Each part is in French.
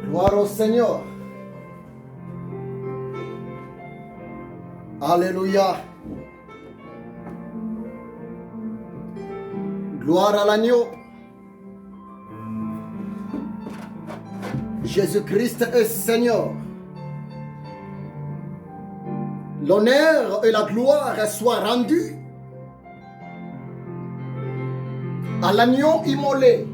Gloire au Seigneur. Alléluia. Gloire à l'agneau. Jésus-Christ est Seigneur. L'honneur et la gloire soient rendus à l'agneau immolé.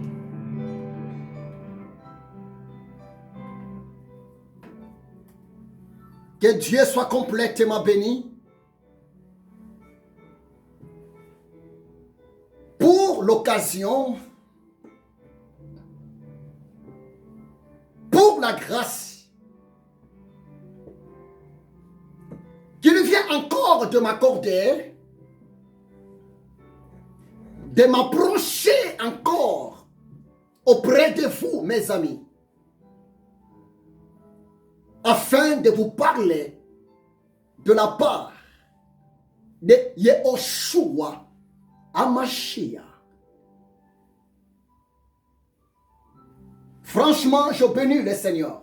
Que Dieu soit complètement béni pour l'occasion, pour la grâce qu'il vient encore de m'accorder, de m'approcher encore auprès de vous, mes amis, afin de vous parler de la part de Yehoshua HaMashiach. Franchement, je bénis le Seigneur.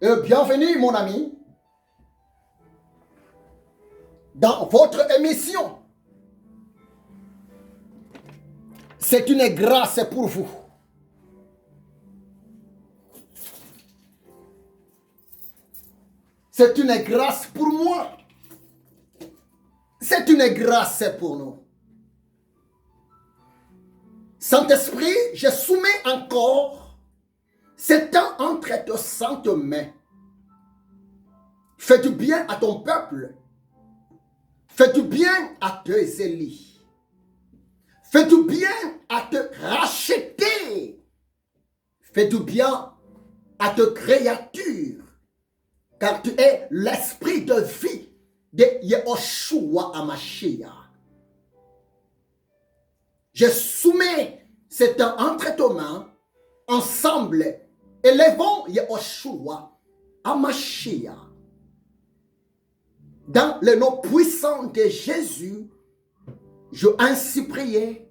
Et bienvenue, mon ami, dans votre émission. C'est une grâce pour vous. C'est une grâce pour moi. C'est une grâce pour nous. Saint-Esprit, je soumets encore ce temps entre tes saintes mains. Fais du bien à ton peuple. Fais du bien à tes élus. Fais du bien à te racheter. Fais du bien à tes créatures. Car tu es l'esprit de vie de Yehoshua HaMashiach. Je soumets cet entre tes mains, ensemble, élevons Yehoshua HaMashiach. Dans le nom puissant de Jésus, je ainsi prié.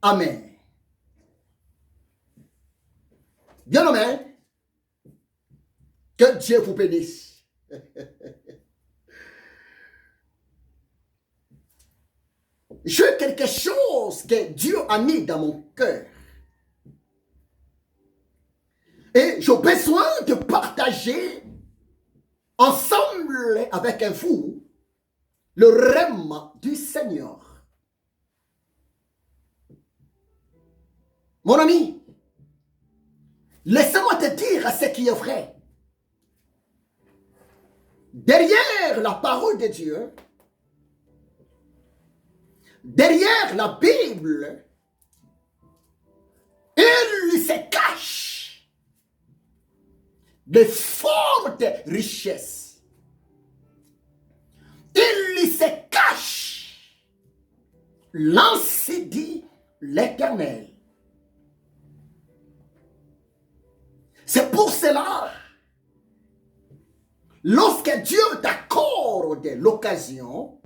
Amen. Bien-aimés, que Dieu vous bénisse. J'ai quelque chose que Dieu a mis dans mon cœur. Et j'ai besoin de partager ensemble avec vous le rêve du Seigneur. Mon ami, laisse-moi te dire ce qui est vrai. Derrière la parole de Dieu, derrière la Bible, il se cache de fortes richesses. Il se cache, l'ainsi dit l'Éternel. C'est pour cela, lorsque Dieu t'accorde l'occasion,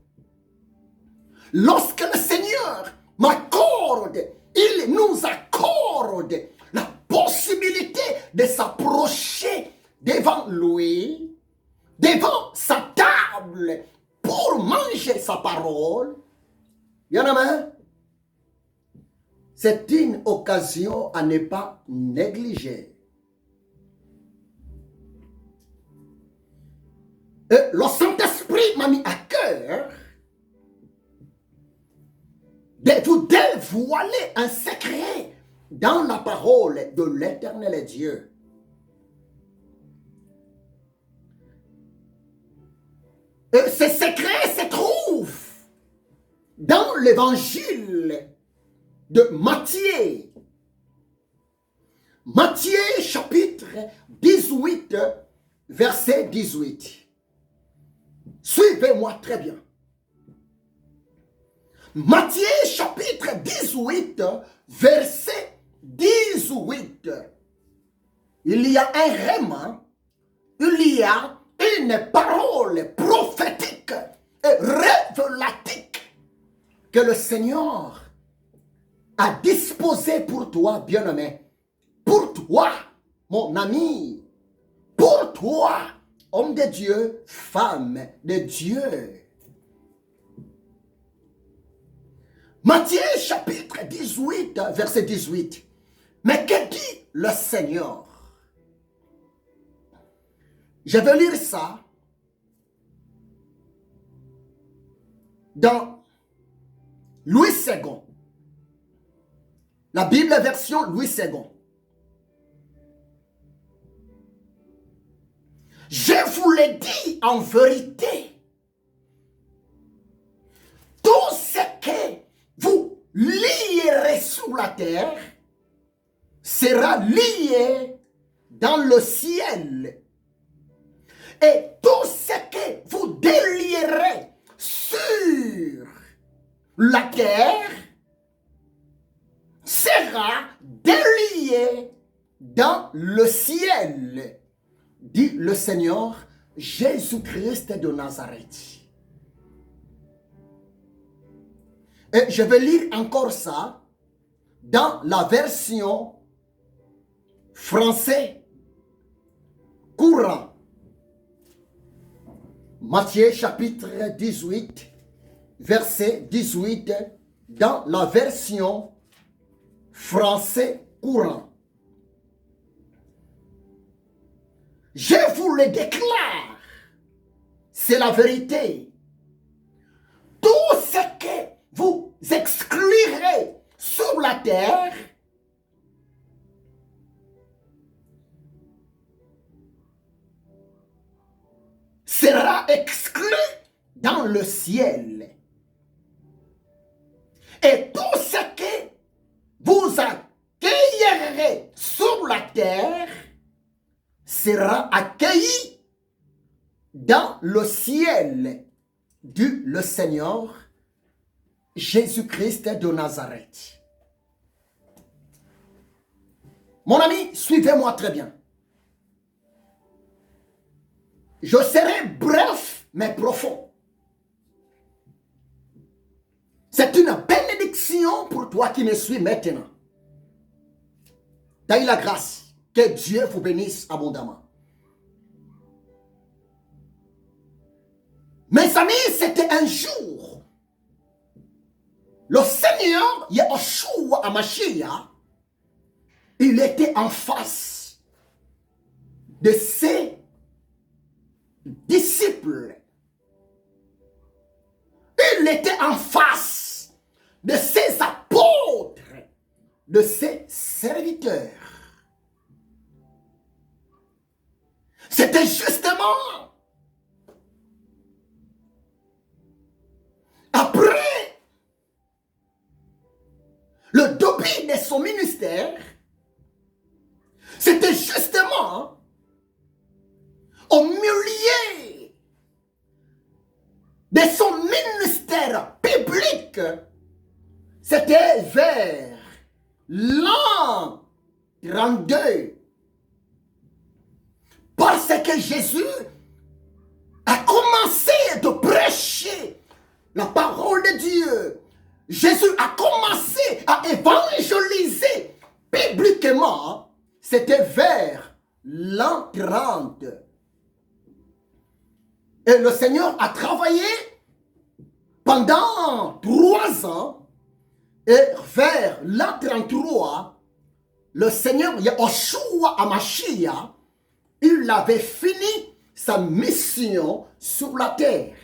lorsque le Seigneur m'accorde, il nous accorde la possibilité de s'approcher devant lui, devant sa table, pour manger sa parole. Bien-aimé, c'est une occasion à ne pas négliger. Et le Saint-Esprit m'a mis à cœur de vous dévoiler un secret dans la parole de l'Éternel Dieu. Et ce secret se trouve dans l'évangile de Matthieu. Matthieu chapitre 18, verset 18. Suivez-moi très bien. Matthieu chapitre 18, verset 18. Il y a un rêve, il y a une parole prophétique et révélatique que le Seigneur a disposé pour toi, bien-aimé, pour toi, mon ami, pour toi, homme de Dieu, femme de Dieu. Matthieu chapitre 18, verset 18. Mais que dit le Seigneur? Je vais lire ça dans Louis II. La Bible version Louis II. Je vous le dis en vérité, tout ce que vous lierez sur la terre sera lié dans le ciel. Et tout ce que vous délierez sur la terre sera délié dans le ciel, dit le Seigneur Jésus-Christ de Nazareth. Et je vais lire encore ça dans la version français courant. Matthieu chapitre 18, verset 18, dans la version français courant. Je vous le déclare, c'est la vérité. Tout ce que vous exclurez sur la terre sera exclu dans le ciel. Et tout ce que vous accueillerez sur la terre sera accueilli dans le ciel, dit le Seigneur Jésus-Christ de Nazareth. Mon ami, suivez-moi très bien. Je serai bref mais profond. C'est une bénédiction pour toi qui me suis maintenant. D'ailleurs la grâce. Que Dieu vous bénisse abondamment. Mes amis, c'était un jour. Le Seigneur Yahushua Hamashiach, il était en face de ses disciples. Il était en face de ses apôtres, de ses serviteurs. C'était justement après le début de son ministère, c'était justement au milieu de son ministère public, c'était vers l'an 32. Parce que Jésus a commencé de prêcher la parole de Dieu. Jésus a commencé à évangéliser publiquement. C'était vers l'an 30. Et le Seigneur a travaillé pendant 3 ans. Et vers l'an 33, le Seigneur Yahushua Hamashiach, il avait fini sa mission sur la terre.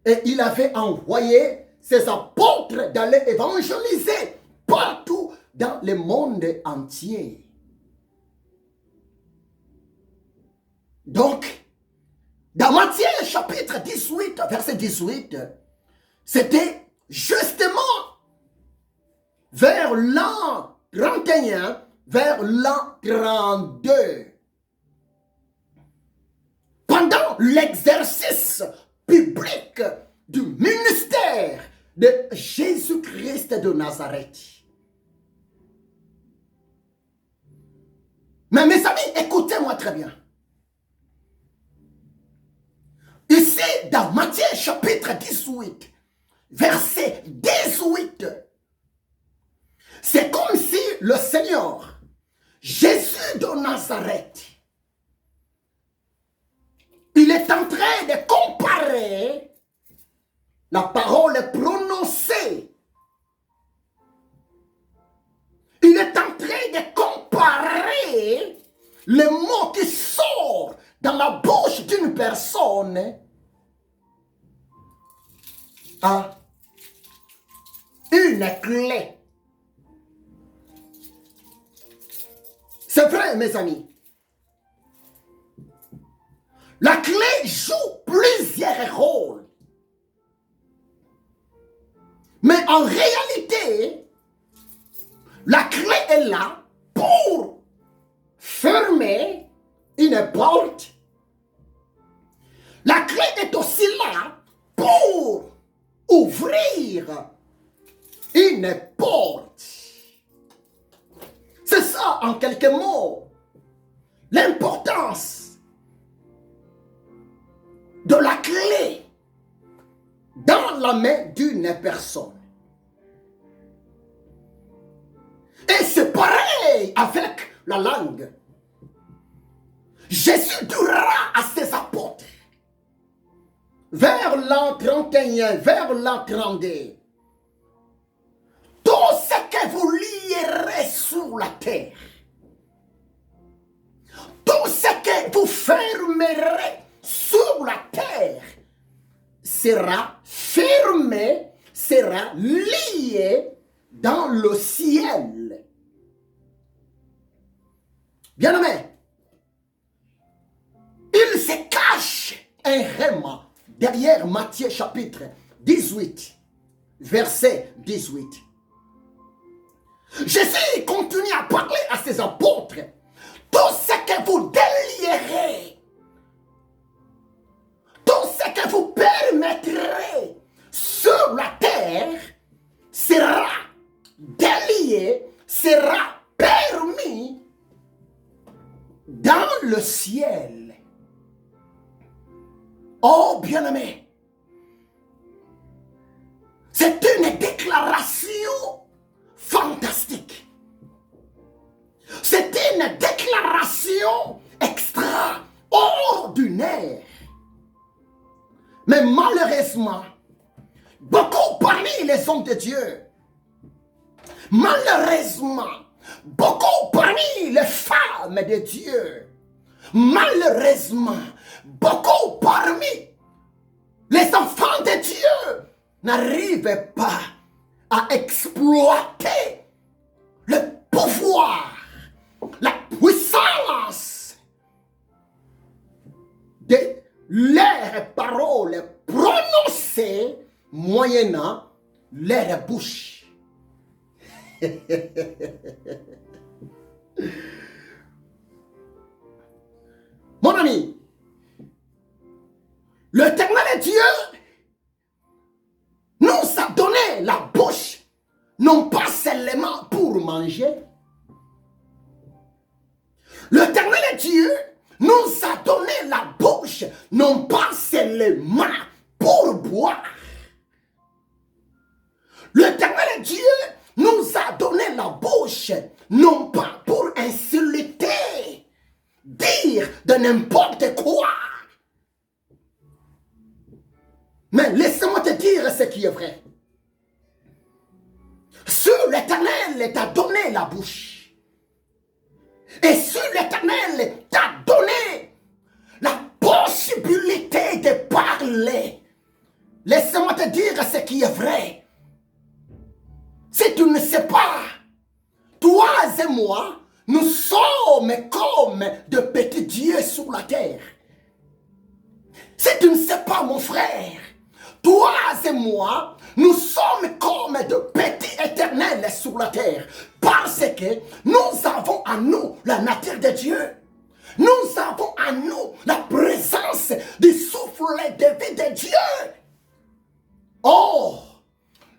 Et il avait envoyé ses apôtres d'aller évangéliser partout dans le monde entier. Donc, dans Matthieu chapitre 18, verset 18, c'était justement vers l'an 31, vers l'an 32. Pendant l'exercice public du ministère de Jésus-Christ de Nazareth. Mais mes amis, écoutez-moi très bien. Ici, dans Matthieu chapitre 18, verset 18, C'est comme si le Seigneur, Jésus de Nazareth, il est en train de comparer la parole prononcée. Il est en train de comparer les mots qui sortent dans la bouche d'une personne à une clé. C'est vrai, mes amis. La clé joue plusieurs rôles. Mais en réalité, la clé est là pour fermer une porte. La clé est aussi là pour ouvrir une porte. C'est ça, en quelques mots, l'importance de la clé dans la main d'une personne. Et c'est pareil avec la langue. Jésus dira à ses apôtres, vers l'an 31, vers l'an 32, tout ce que vous lierez sur la terre, tout ce que vous fermerez sur la terre, sera fermé, sera lié dans le ciel. Bien-aimé, il se cache un rhéma derrière Matthieu chapitre 18, verset 18. Jésus continue à parler à ses apôtres. Tout ce que vous délierez, tout ce que vous permettrez sur la terre sera délié, sera permis dans le ciel. Oh bien-aimé, c'est une déclaration fantastique. C'est une déclaration extraordinaire. Mais malheureusement, beaucoup parmi les hommes de Dieu, malheureusement, beaucoup parmi les femmes de Dieu, malheureusement, beaucoup parmi les enfants de Dieu n'arrivent pas à exploiter le pouvoir, la puissance de leurs paroles prononcées moyennant leur bouche. Mon ami, l'Éternel Dieu nous a donné la bouche, non pas seulement pour manger. L'Éternel Dieu nous a donné la bouche, non pas seulement pour boire. L'Éternel Dieu nous a donné la bouche, non pas pour insulter, dire de n'importe quoi. Mais laisse-moi te dire ce qui est vrai. Si l'Éternel t'a donné la bouche, et si l'Éternel t'a donné la possibilité de parler, laisse-moi te dire ce qui est vrai. Si tu ne sais pas, toi et moi, nous sommes comme de petits dieux sur la terre. Si tu ne sais pas, mon frère, toi et moi, nous sommes comme de petits éternels sur la terre. Parce que nous avons en nous la nature de Dieu. Nous avons en nous la présence du souffle de vie de Dieu. Oh,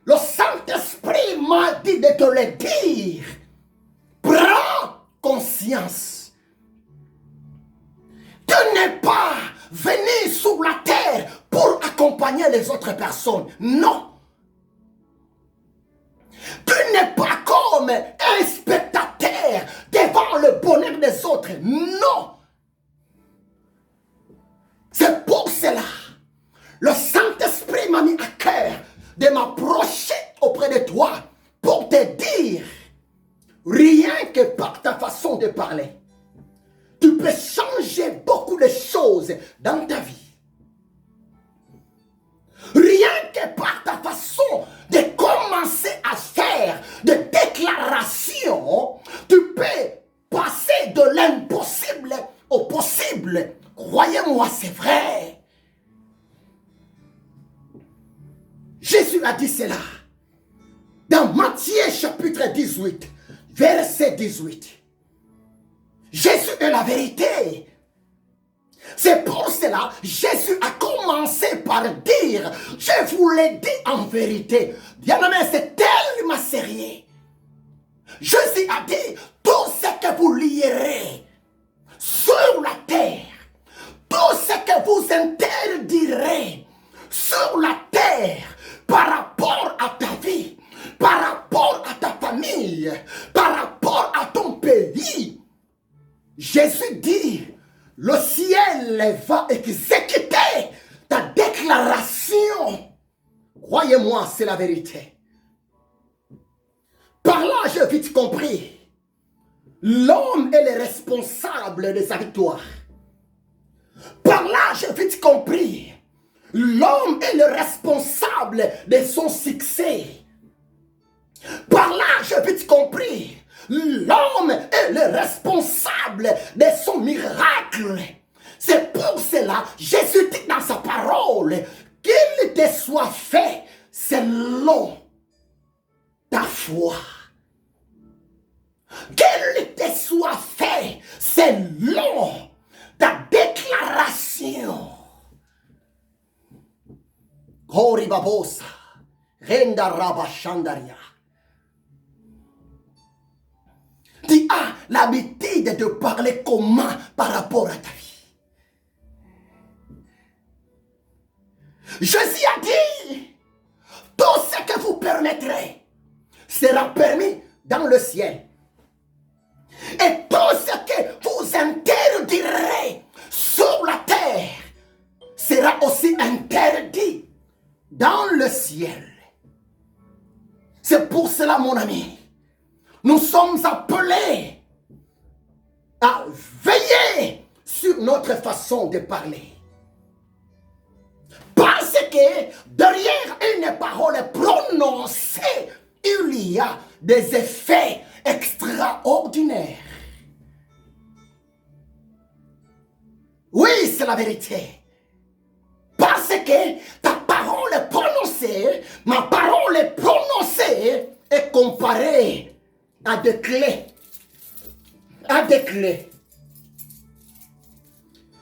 le Saint-Esprit m'a dit de te le dire. Prends conscience. Tu n'es pas venu sur la terre pour accompagner les autres personnes. Non. Tu n'es pas comme un spectateur devant le bonheur des autres. Non. C'est pour cela, le Saint-Esprit m'a mis à cœur de m'approcher auprès de toi pour te dire, rien que par ta façon de parler, tu peux changer beaucoup de choses dans ta vie. Rien que par ta façon de commencer à faire des déclarations, tu peux passer de l'impossible au possible. Croyez-moi, c'est vrai. Jésus a dit cela dans Matthieu chapitre 18, verset 18. Jésus est la vérité. C'est pour cela que Jésus a commencé par dire, je vous l'ai dit en vérité. Bien-aimé, c'est tellement sérieux. Jésus a dit, tout ce que vous lierez sur la terre, tout ce que vous interdirez sur la terre par rapport à ta vie, par rapport à ta famille, par rapport à ton pays, Jésus dit, le ciel va exécuter ta déclaration. Croyez-moi, c'est la vérité. Par là, j'ai vite compris. L'homme est le responsable de sa victoire. Par là, j'ai vite compris. L'homme est le responsable de son succès. Par là, j'ai vite compris. L'homme est le responsable de son miracle. C'est pour cela, Jésus dit dans sa parole, qu'il te soit fait selon ta foi. Qu'il te soit fait selon ta déclaration. Gori babosa, renda rabashandaria. Tu as l'habitude de parler comment par rapport à ta vie. Jésus a dit, tout ce que vous permettrez sera permis dans le ciel. Et tout ce que vous interdirez sur la terre sera aussi interdit dans le ciel. C'est pour cela, mon ami, nous sommes appelés à veiller sur notre façon de parler. Parce que derrière une parole prononcée, il y a des effets extraordinaires. Oui, c'est la vérité. Parce que ta parole est prononcée, ma parole est prononcée et comparée à des clés. À des clés.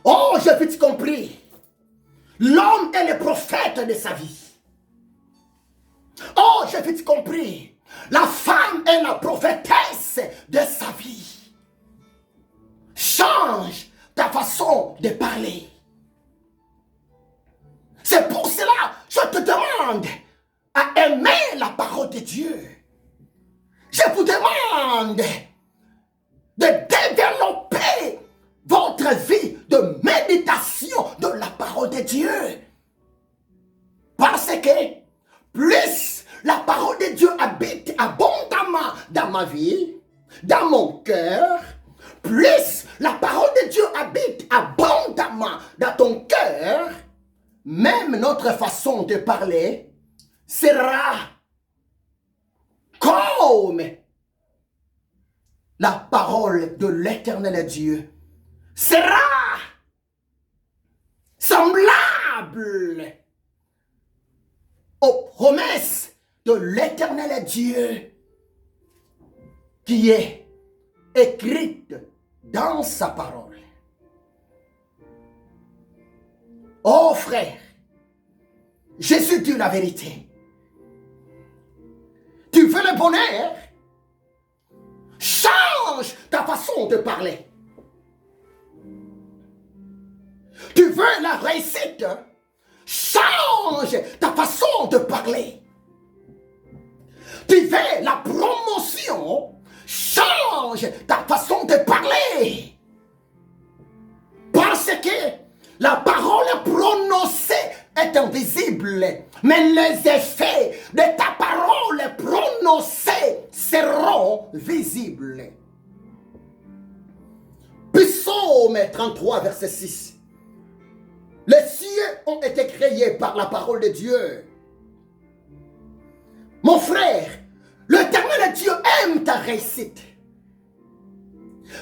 Oh, j'ai vite compris. L'homme est le prophète de sa vie. Oh, j'ai vite compris. La femme est la prophétesse de sa vie. Change ta façon de parler. C'est pour cela que je te demande à aimer la parole de Dieu. Je vous demande de développer votre vie de méditation de la parole de Dieu. Parce que plus la parole de Dieu habite abondamment dans ma vie, dans mon cœur, plus la parole de Dieu habite abondamment dans ton cœur, même notre façon de parler sera comme la parole de l'Éternel Dieu, sera semblable aux promesses de l'Éternel Dieu qui est écrite dans sa parole. Oh frère, Jésus dit la vérité. Tu veux le bonheur? Change ta façon de parler. Tu veux la réussite? Change ta façon de parler. cultiver la promotion, change ta façon de parler. Parce que la parole prononcée est invisible, mais les effets de ta parole prononcée seront visibles. Psaume 33, verset 6. Les cieux ont été créés par la parole de Dieu. Mon frère, l'Éternel Dieu aime ta réussite.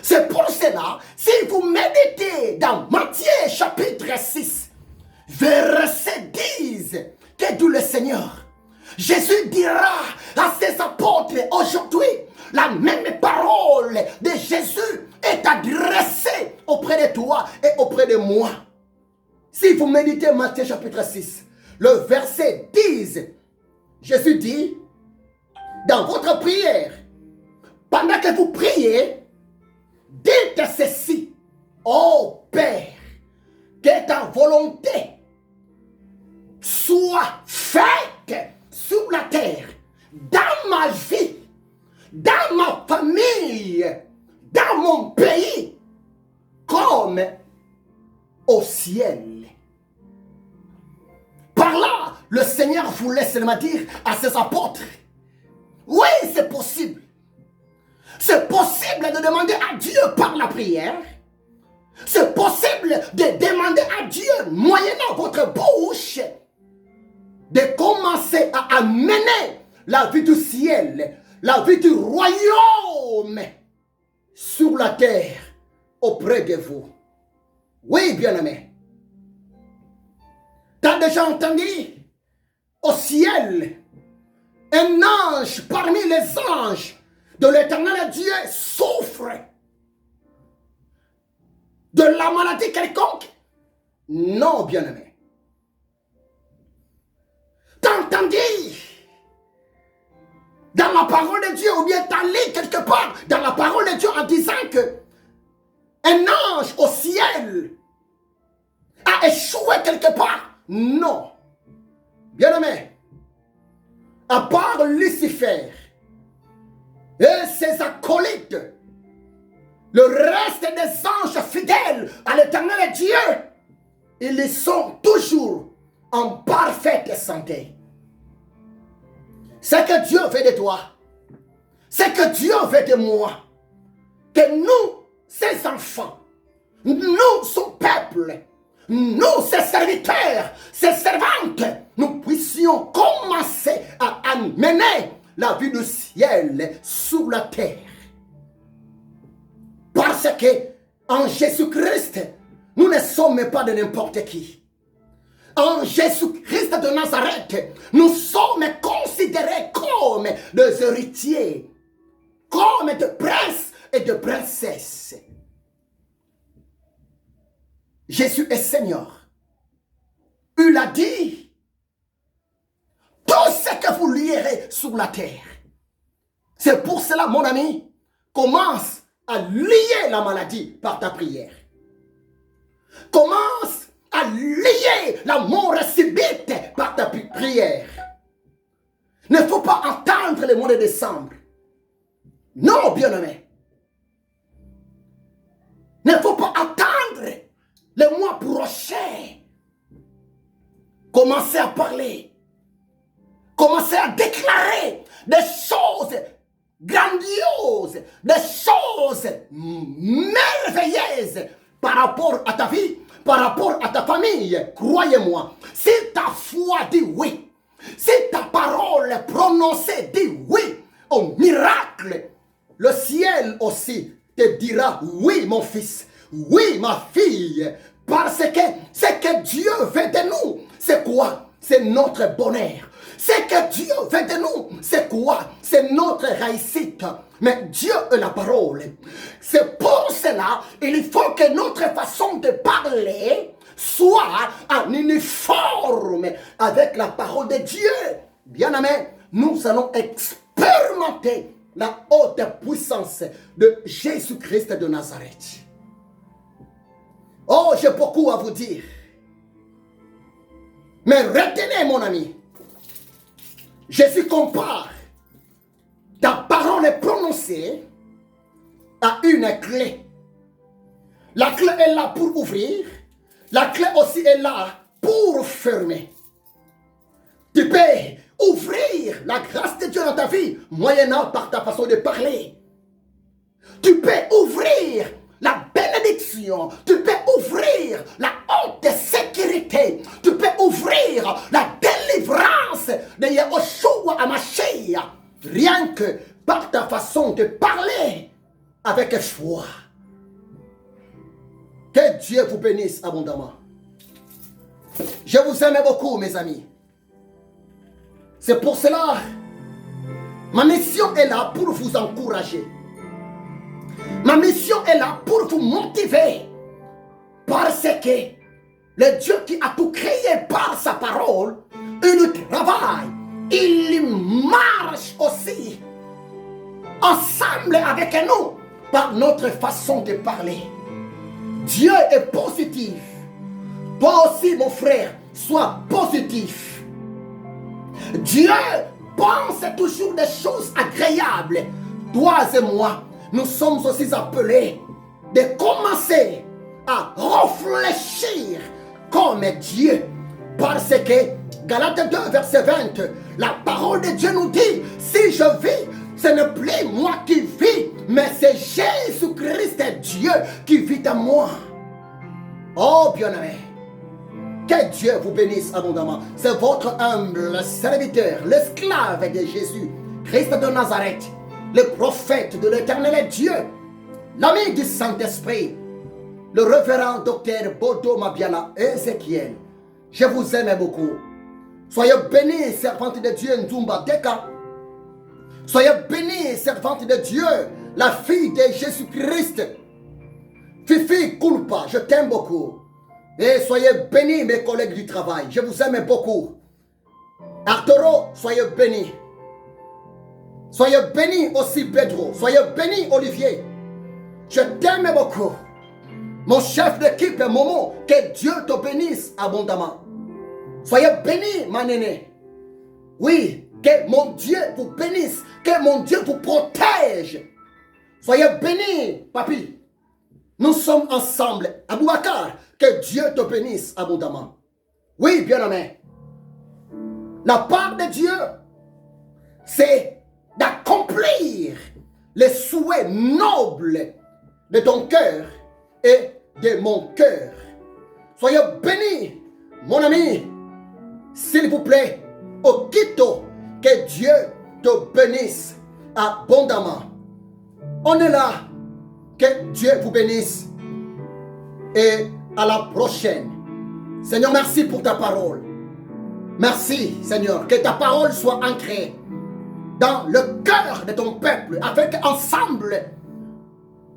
C'est pour cela, si vous méditez dans Matthieu chapitre 6, verset 10, que dit le Seigneur, Jésus dira à ses apôtres aujourd'hui, la même parole de Jésus est adressée auprès de toi et auprès de moi. Si vous méditez Matthieu chapitre 6, le verset 10, Jésus dit, dans votre prière, pendant que vous priez, dites ceci, ô Père, que ta volonté soit faite sur la terre, dans ma vie, dans ma famille, dans mon pays, comme au ciel. Par là, le Seigneur voulait seulement dire à ses apôtres, oui, c'est possible. C'est possible de demander à Dieu par la prière. C'est possible de demander à Dieu, moyennant votre bouche, de commencer à amener la vie du ciel, la vie du royaume sur la terre auprès de vous. Oui, bien-aimé. Tu as déjà entendu au ciel un ange parmi les anges de l'Éternel Dieu souffre de la maladie quelconque? Non, bien-aimé. T'as entendu dans la parole de Dieu, ou bien t'as lu quelque part dans la parole de Dieu en disant que un ange au ciel a échoué quelque part? Non. Bien-aimé, à part Lucifer et ses acolytes, le reste des anges fidèles à l'Éternel Dieu, ils sont toujours en parfaite santé. Ce que Dieu veut de toi, ce que Dieu veut de moi, que nous, ses enfants, nous, son peuple, nous, ses serviteurs, ses servantes, nous puissions commencer à amener la vie du ciel sur la terre. Parce que en Jésus-Christ, nous ne sommes pas de n'importe qui. En Jésus-Christ de Nazareth, nous sommes considérés comme des héritiers, comme des princes et des princesses. Jésus est Seigneur. Il a dit, tout ce que vous lierez sur la terre. C'est pour cela, mon ami, commence à lier la maladie par ta prière. Commence à lier la mort subite par ta prière. Ne faut pas entendre le mois de décembre. Non, bien-aimé. Ne faut pas attendre le mois prochain. Commencez à parler. Commencez à déclarer des choses grandioses, des choses merveilleuses par rapport à ta vie, par rapport à ta famille. Croyez-moi, si ta foi dit oui, si ta parole prononcée dit oui au miracle, le ciel aussi te dira oui mon fils, oui ma fille, parce que ce que Dieu veut de nous, c'est quoi? C'est notre bonheur. Ce que Dieu veut de nous, c'est quoi? C'est notre réussite. Mais Dieu est la parole. C'est pour cela il faut que notre façon de parler soit en uniforme avec la parole de Dieu. Bien-aimé, nous allons expérimenter la haute puissance de Jésus-Christ de Nazareth. Oh, j'ai beaucoup à vous dire. Mais retenez, mon ami, Jésus compare parole est prononcée a une clé. La clé est là pour ouvrir. La clé aussi est là pour fermer. Tu peux ouvrir la grâce de Dieu dans ta vie, moyennant par ta façon de parler. Tu peux ouvrir la bénédiction. Tu peux ouvrir la haute sécurité. Tu peux ouvrir la délivrance de Yahushua HaMashiach. Rien que par ta façon de parler avec foi. Que Dieu vous bénisse abondamment. Je vous aime beaucoup, mes amis. C'est pour cela, ma mission est là pour vous encourager. Ma mission est là pour vous motiver. Parce que le Dieu qui a tout créé par sa parole, il travaille, il marche aussi ensemble avec nous par notre façon de parler. Dieu est positif. Toi aussi, mon frère, sois positif. Dieu pense toujours des choses agréables. Toi et moi, nous sommes aussi appelés de commencer à réfléchir comme Dieu. Parce que Galates 2, verset 20, la parole de Dieu nous dit, si je vis, ce n'est plus moi qui vis, mais c'est Jésus-Christ Dieu qui vit en moi. Oh bien-aimé, que Dieu vous bénisse abondamment. C'est votre humble serviteur, l'esclave de Jésus, Christ de Nazareth, le prophète de l'éternel Dieu, l'ami du Saint-Esprit, le révérend docteur Bodo Mabiala Ézéchiel. Je vous aime beaucoup. Soyez bénis, servante de Dieu Nzumba Deka. Soyez bénis, servante de Dieu, la fille de Jésus-Christ. Fifi Kulpa, je t'aime beaucoup. Et soyez bénis, mes collègues du travail. Je vous aime beaucoup. Arturo, soyez bénis. Soyez bénis aussi, Pedro. Soyez bénis, Olivier. Je t'aime beaucoup. Mon chef d'équipe, Momo, que Dieu te bénisse abondamment. Soyez bénis, ma néné. Oui, que mon Dieu vous bénisse. Que mon Dieu vous protège. Soyez bénis, papi. Nous sommes ensemble. Aboubacar, que Dieu te bénisse abondamment. Oui, bien-aimé. La part de Dieu, c'est d'accomplir les souhaits nobles de ton cœur et de mon cœur. Soyez bénis, mon ami. S'il vous plaît, Okito, que Dieu te bénisse abondamment. On est là. Que Dieu vous bénisse. Et à la prochaine. Seigneur, merci pour ta parole. Merci, Seigneur, que ta parole soit ancrée dans le cœur de ton peuple, afin qu'ensemble,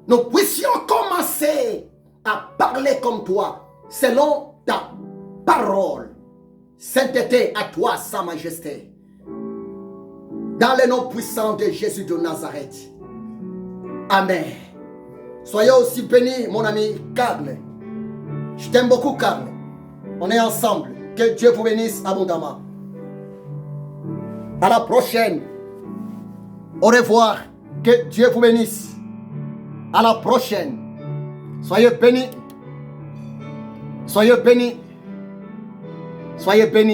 nous puissions commencer à parler comme toi, selon ta parole. Sainteté à toi, Sa Majesté. Dans le nom puissant de Jésus de Nazareth. Amen. Soyez aussi bénis, mon ami Carl. Je t'aime beaucoup, Carl. On est ensemble. Que Dieu vous bénisse abondamment. À la prochaine. Au revoir. Que Dieu vous bénisse. À la prochaine. Soyez bénis. Soyez bénis. Soyez bénis.